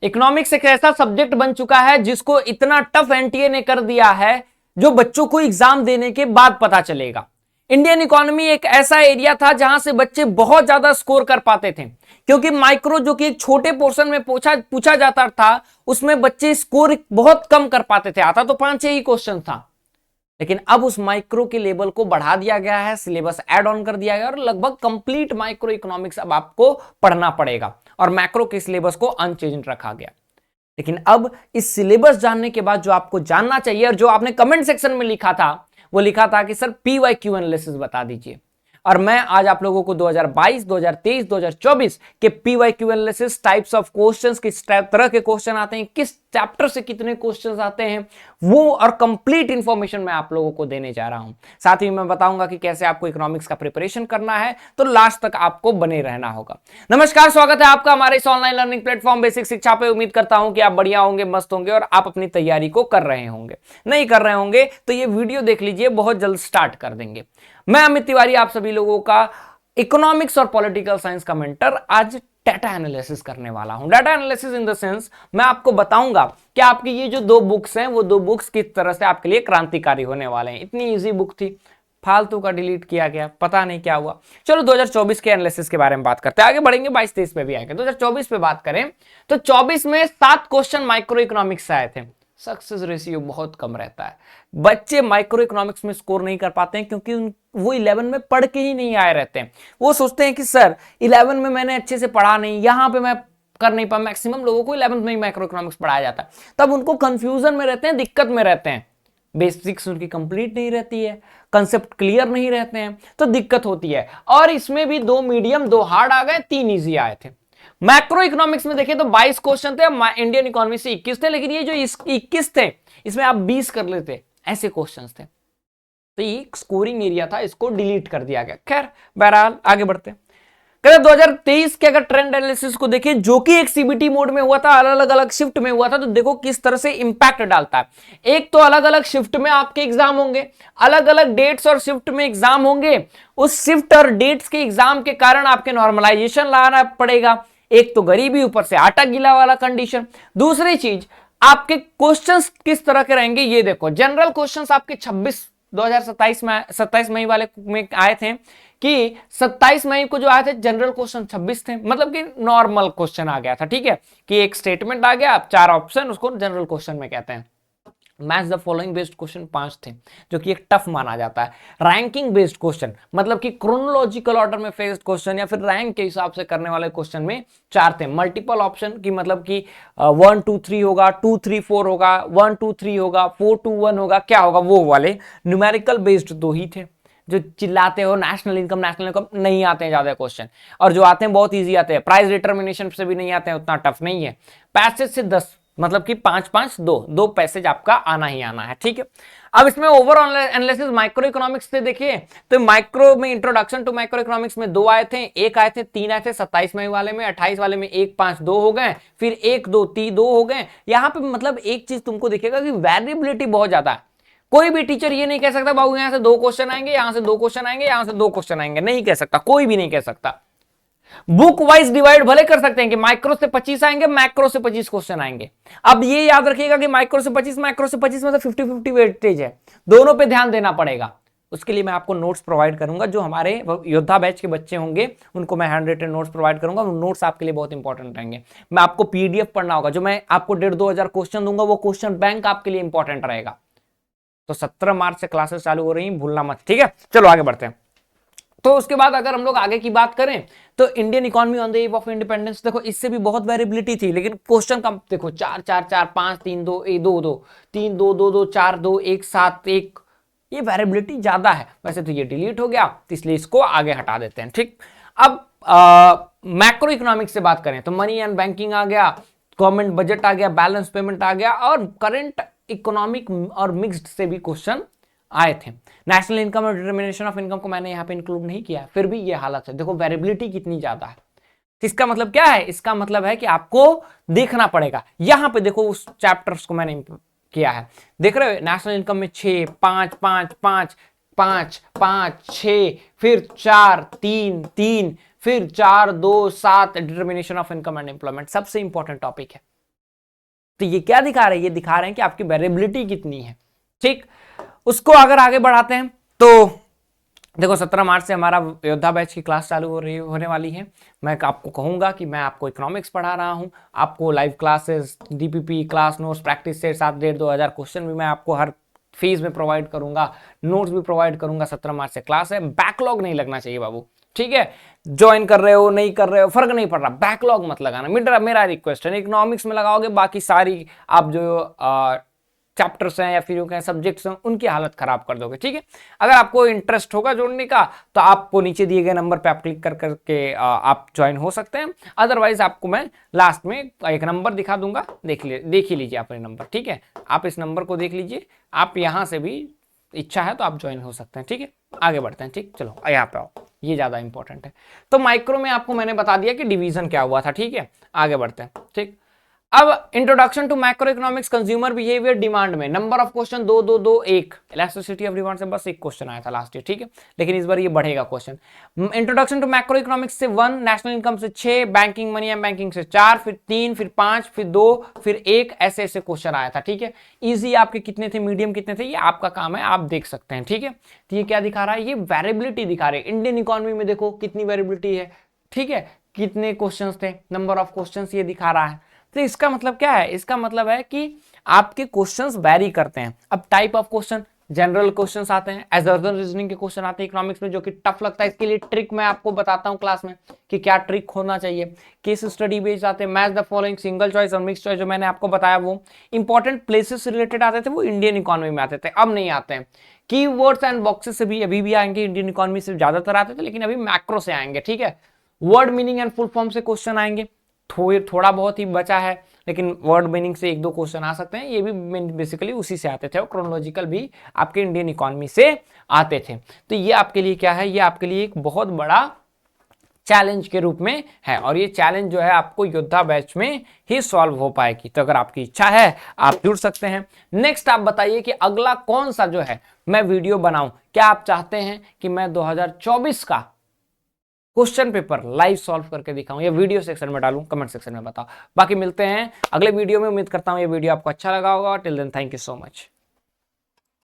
Economics एक ऐसा subject बन चुका है जिसको इतना टफ एनटीए ने कर दिया है जो बच्चों को एग्जाम देने के बाद पता चलेगा। इंडियन इकोनॉमी एक ऐसा एरिया था जहां से बच्चे बहुत ज्यादा स्कोर कर पाते थे, क्योंकि माइक्रो जो कि एक छोटे पोर्शन में पूछा जाता था, उसमें बच्चे स्कोर बहुत कम कर पाते थे, आता तो 5-6 ही क्वेश्चन था। लेकिन अब उस माइक्रो के लेवल को बढ़ा दिया गया है, सिलेबस ऐड ऑन कर दिया गया और लगभग कंप्लीट माइक्रो इकोनॉमिक्स अब आपको पढ़ना पड़ेगा और मैक्रो के सिलेबस को अनचेंज रखा गया। लेकिन अब इस सिलेबस जानने के बाद जो आपको जानना चाहिए और जो आपने कमेंट सेक्शन में लिखा था, वो लिखा था कि सर पीवाईक्यू एनालिसिस बता दीजिए। और मैं आज आप लोगों को 2022, 2023, 2024 के PYQ analysis, types of questions, किस तरह के क्वेश्चन आते हैं, किस चैप्टर से कितने क्वेश्चंस आते हैं, वो और कंप्लीट इंफॉर्मेशन मैं आप लोगों को देने जा रहा हूं। साथ ही मैं बताऊंगा कि कैसे आपको इकोनॉमिक्स का प्रिपरेशन करना है, तो लास्ट तक आपको बने रहना होगा। नमस्कार, स्वागत है आपका हमारे इस ऑनलाइन लर्निंग प्लेटफॉर्म बेसिक शिक्षा पे। उम्मीद करता हूं कि आप बढ़िया होंगे, मस्त होंगे और आप अपनी तैयारी को कर रहे होंगे। नहीं कर रहे होंगे तो ये वीडियो देख लीजिए, बहुत जल्द स्टार्ट कर देंगे। मैं अमित तिवारी आप सभी लोगों का इकोनॉमिक्स और पॉलिटिकल साइंस का मेंटर आज डाटा एनालिसिस करने वाला हूं। Data analysis in the sense मैं आपको बताऊंगा कि आपकी ये जो 2 बुक्स हैं, वो 2 बुक्स किस तरह से आपके लिए क्रांतिकारी होने वाले हैं। इतनी इजी बुक थी, फालतू का डिलीट किया गया, पता नहीं क्या हुआ। चलो 2024 के एनालिसिस के बारे में बात करते हैं, आगे बढ़ेंगे, 22-23 पे भी आएंगे। 2024 पे बात करें तो 24 में 7 क्वेश्चन माइक्रो इकोनॉमिक्स से आए थे। सक्सेस रेशियो बहुत कम रहता है, बच्चे माइक्रो इकोनॉमिक्स में स्कोर नहीं कर पाते हैं क्योंकि वो 11 में पढ़ के ही नहीं आए रहते हैं। वो सोचते हैं कि सर 11 में मैंने अच्छे से पढ़ा नहीं, यहां पे मैं कर नहीं पाया। मैक्सिमम लोगों को 11th में ही माइक्रो इकोनॉमिक्स पढ़ाया जाता है, तब उनको कंफ्यूजन में रहते हैं, दिक्कत में रहते हैं, बेसिक्स उनकी कंप्लीट नहीं रहती है, कंसेप्ट क्लियर नहीं रहते हैं, तो दिक्कत होती है। और इसमें भी 2 मीडियम, 2 हार्ड आ गए, 3 ईजी आए थे। मैक्रो इकोनॉमिक्स में देखें तो 22 क्वेश्चन थे, इंडियन इकोनॉमी से 21 थे, लेकिन ये जो 21 थे इसमें आप 20 कर लेते, ऐसे क्वेश्चंस थे। तो ये स्कोरिंग एरिया था, इसको डिलीट कर दिया गया। खैर बहरहाल आगे बढ़ते हैं। 2023 के अगर ट्रेंड एनालिसिस को देखें, जो कि एक सीबीटी मोड में हुआ था, अलग अलग शिफ्ट में हुआ था, तो देखो किस तरह से इंपैक्ट डालता है। एक तो अलग अलग शिफ्ट में आपके एग्जाम होंगे, अलग अलग डेट्स और शिफ्ट में एग्जाम होंगे। उस शिफ्ट और डेट्स के एग्जाम के कारण आपके नॉर्मलाइजेशन लाना पड़ेगा। एक तो गरीबी, ऊपर से आटा गीला वाला कंडीशन। दूसरी चीज, आपके क्वेश्चंस किस तरह के रहेंगे ये देखो। जनरल क्वेश्चंस आपके 27 मई वाले में आए थे कि 27 मई को जो आए थे जनरल क्वेश्चन 26 थे, मतलब कि नॉर्मल क्वेश्चन आ गया था। ठीक है, कि एक स्टेटमेंट आ गया, 4 ऑप्शन, उसको जनरल क्वेश्चन में कहते हैं। Match the following based question 5 थे, जो कि एक टफ माना जाता है। रैंकिंग बेस्ड क्वेश्चन, मतलब कि क्रोनोलॉजिकल ऑर्डर में फेस्ड क्वेश्चन या फिर रैंक के हिसाब से करने वाले क्वेश्चन में 4 थे। मल्टीपल ऑप्शन की मतलब कि 1 2 3 होगा, 2 3 4 होगा, 1 2 3 होगा, 4 2 1 होगा, क्या होगा वो वाले। न्यूमेरिकल बेस्ड 2 ही थे, जो चिल्लाते हो नेशनल इनकम नहीं आते हैं ज्यादा क्वेश्चन, और जो आते हैं बहुत इजी आते हैं। प्राइस डिटर्मिनेशन से भी नहीं आते हैं, उतना टफ नहीं है। पैसेज से 10, मतलब कि 5-5-2 पैसेज आपका आना ही आना है। ठीक है, अब इसमें ओवरऑल एनालिसिस माइक्रो इकोनॉमिक्स से देखिए तो माइक्रो में इंट्रोडक्शन टू माइक्रो इकोनॉमिक्स में 2 आए थे, 1 आए थे, 3 आए थे। 27 मई वाले में, 28 वाले में 1 5 2 हो गए, फिर 1 2 3 2 हो गए। यहां पे मतलब एक चीज तुमको दिखेगा कि वेरिएबिलिटी बहुत ज्यादा है। कोई भी टीचर ये नहीं कह सकता बाबू यहां से 2 क्वेश्चन आएंगे, यहां से 2 क्वेश्चन आएंगे, यहां से 2 क्वेश्चन आएंगे, नहीं कह सकता, कोई भी नहीं कह सकता। बुक वाइज डिवाइड भले कर सकते हैं कि माइक्रो से 25 आएंगे, मैक्रो से 25 क्वेश्चन आएंगे। अब ये याद रखिएगा कि माइक्रो से 25, मैक्रो से 25 में तो 50-50 वेटेज है, दोनों पे ध्यान देना पड़ेगा। उसके लिए मैं आपको नोट्स प्रोवाइड करूंगा, जो हमारे योद्धा बैच के बच्चे होंगे उनको मैं हैंड रिटन नोट्स प्रोवाइड करूंगा। वो नोट्स आपके लिए बहुत इंपॉर्टेंट रहेंगे। मैं आपको पीडीएफ पढ़ना होगा, जो मैं आपको 1,500-2 हजार क्वेश्चन दूंगा, वो क्वेश्चन बैंक आपके लिए इंपॉर्टेंट रहेगा। तो 17 मार्च से क्लासेस चालू हो रही हैं, भूलना मत। ठीक है, चलो आगे बढ़ते हैं। तो उसके बाद अगर हम लोग आगे की बात करें तो Indian economy on the eve of independence, देखो इससे भी बहुत वेरिएबिलिटी थी, लेकिन क्वेश्चन कम। देखो 4 4 4 5 3 2 1 2 2 3 2 2 2 4 2 1 7 1, ये वेरिएबिलिटी ज्यादा है। वैसे तो ये डिलीट हो गया, तो इसलिए इसको आगे हटा देते हैं। ठीक, अब मैक्रो इकोनॉमिक्स से बात करें तो मनी एंड बैंकिंग आ गया, गवर्नमेंट बजट आ गया, बैलेंस पेमेंट आ गया, और करंट इकोनॉमिक और मिक्स्ड से भी क्वेश्चन आए थे। नेशनल इनकम और डिटर्मिनेशन ऑफ इनकम को मैंने यहां पे इंक्लूड नहीं किया, फिर भी ये हालत है। देखो वेरिएबिलिटी कितनी ज्यादा है। इसका मतलब क्या है? इसका मतलब है कि आपको देखना पड़ेगा। यहां पे देखो उस चैप्टर्स को मैंने किया है, देख रहे हो? नेशनल इनकम में 6 5 5 5 5 5 6, फिर 4 3 3, फिर 4 2 7, determination of income and employment सबसे इंपॉर्टेंट टॉपिक है। तो ये क्या दिखा रहे हैं, ये दिखा रहे हैं कि आपकी वेरिएबिलिटी कितनी है। ठीक, उसको अगर आगे बढ़ाते हैं तो देखो 17 मार्च से हमारा योद्धा बैच की क्लास चालू होने वाली है। मैं आपको कहूंगा कि मैं आपको इकोनॉमिक्स पढ़ा रहा हूं, आपको live classes, DPP, class notes, practice set 7,500 question भी मैं आपको हर फीस में प्रोवाइड करूंगा, नोट्स भी प्रोवाइड करूंगा। 17 मार्च से क्लास है, बैकलॉग नहीं लगना चाहिए बाबू, ठीक है। ज्वाइन कर रहे हो नहीं कर रहे हो फर्क नहीं पड़ रहा, बैकलॉग मत लगाना, मेरा रिक्वेस्ट है। इकोनॉमिक्स में लगाओगे बाकी सारी आप जो चैप्टर्स हैं या फिर कहें सब्जेक्ट्स हैं उनकी हालत खराब कर दोगे, ठीक है। अगर आपको इंटरेस्ट होगा जोड़ने का तो आपको नीचे दिए गए नंबर पे आप क्लिक कर करके आप ज्वाइन हो सकते हैं। अदरवाइज आपको मैं लास्ट में एक नंबर दिखा दूंगा, देख ही लीजिए अपने नंबर, ठीक है। आप इस नंबर को देख लीजिए, आप यहां से भी इच्छा है तो आप ज्वाइन हो सकते हैं, ठीक है। आगे बढ़ते हैं, ठीक, चलो यहाँ पे आओ, ये ज्यादा इंपॉर्टेंट है। तो माइक्रो में आपको मैंने बता दिया कि डिवीजन क्या हुआ था, ठीक है। आगे बढ़ते हैं, ठीक। अब introduction to macroeconomics consumer behaviour demand में number of question 2 elasticity of demand से बस एक क्वेश्चन आया था लास्ट ईयर, ठीक है। लेकिन इस बार ये बढ़ेगा question. Introduction to macroeconomics से 1, नेशनल इनकम से 6, बैंकिंग मनी एंड बैंकिंग से 4, फिर 3, फिर 5, फिर 2, फिर 1, ऐसे ऐसे क्वेश्चन आया था, ठीक है। इजी आपके कितने थे, मीडियम कितने थे, ये आपका काम है, आप देख सकते हैं, ठीक है। तो ये क्या दिखा रहा है, ये वेरिएबिलिटी दिखा रहे हैं। इंडियन इकोनॉमी में देखो कितनी वेरिएबिलिटी है, ठीक है। कितने क्वेश्चन थे, नंबर ऑफ क्वेश्चन ये दिखा रहा है। तो इसका मतलब क्या है, इसका मतलब है कि आपके क्वेश्चंस वैरी करते हैं। अब type of question, general questions आते हैं, असर्शन रीजनिंग के क्वेश्चन आते हैं इकोनॉमिक्स में जो कि टफ लगता है। इसके लिए ट्रिक मैं आपको बताता हूं क्लास में कि क्या ट्रिक होना चाहिए। केस स्टडी बेस्ड आते हैं, match the following, single choice और मिक्स चॉइस जो मैंने आपको बताया वो इंपॉर्टेंट प्लेसेस से रिलेटेड आते थे, वो इंडियन इकोनॉमी में आते थे, अब नहीं आते हैं। कीवर्ड्स एंड बॉक्सेस से भी अभी भी आएंगे, इंडियन इकोनॉमी से ज्यादातर आते थे लेकिन अभी मैक्रो से आएंगे, ठीक है। Word meaning and full form से क्वेश्चन आएंगे, थोड़ा बहुत ही बचा है लेकिन वर्ड मीनिंग से 1-2 क्वेश्चन आ सकते हैं, ये भी बेसिकली उसी से आते थे और क्रोनोलॉजिकल भी आपके इंडियन इकोनॉमी से आते थे। तो ये आपके लिए क्या है, ये आपके लिए एक बहुत बड़ा चैलेंज के रूप में है और ये चैलेंज जो है आपको योद्धा बैच में ही सॉल्व हो पाएगी। तो अगर आपकी इच्छा है आप जुड़ सकते हैं। नेक्स्ट आप बताइए कि अगला कौन सा जो है मैं वीडियो बनाऊं। क्या आप चाहते हैं कि मैं 2024 का क्वेश्चन पेपर लाइव सॉल्व करके दिखाऊं या वीडियो सेक्शन में डालूं, कमेंट सेक्शन में बताओ। बाकी मिलते हैं अगले वीडियो में। उम्मीद करता हूं ये वीडियो आपको अच्छा लगा होगा। Till then thank you so much.